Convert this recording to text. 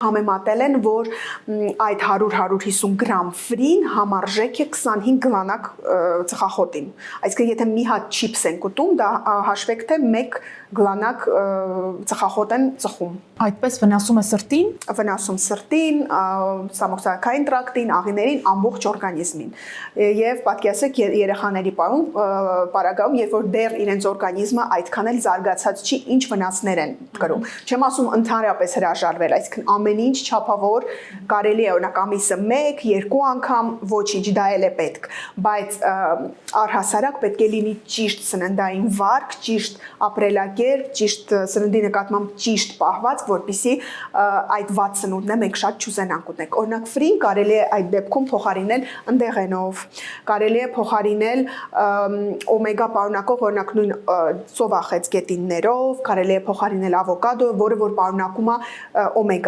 Համեմատել են, որ այդ 100-150 գրամ ֆրին համարժեք է 25 գլանակ ծխախոտին։ Այսինքն եթե մի հատ չիփս են ուտում, դա հաշվեք թե 1 գլանակ ծխախոտ են ծխում։ Այդպես վնասում է սրտին, վնասում սրտին, սամոքսային տրակտին, աղիներին, ամբողջ օրգանիզմին։ Եվ պատկերացրեք երեխաների պարագայում, երբ որ դեռ իրենց օրգանիզմը այդքան էլ զարգացած չի, ինչ վնասներ են կրում։ Չեմ ասում ընդհանրապես հրաժարվել, այսինքն ամեն ինչ չափավոր կարելի է, օրինակ ամիսը 1-2 անգամ ոչինչ, դա էլ է պետք, բայց առհասարակ պետք է լինի ճիշտ սննդային վարք, ճիշտ ապրելակերպ, ճիշտ սննդի նկատմամբ ճիշտ պահվածք, որպեսզի այդ վատ սնունդն է մենք շատ չուզենանք ուտենք։ Օրինակ ֆրին կարելի է այդ դեպքում փոխարինել ընդեղենով, կարելի է փոխարինել օմեգա պարունակող, օրինակ նույն ծովախեցգետիններով, կարելի է փոխարինել ավոկադո, որը որ պարունակում է օմեգա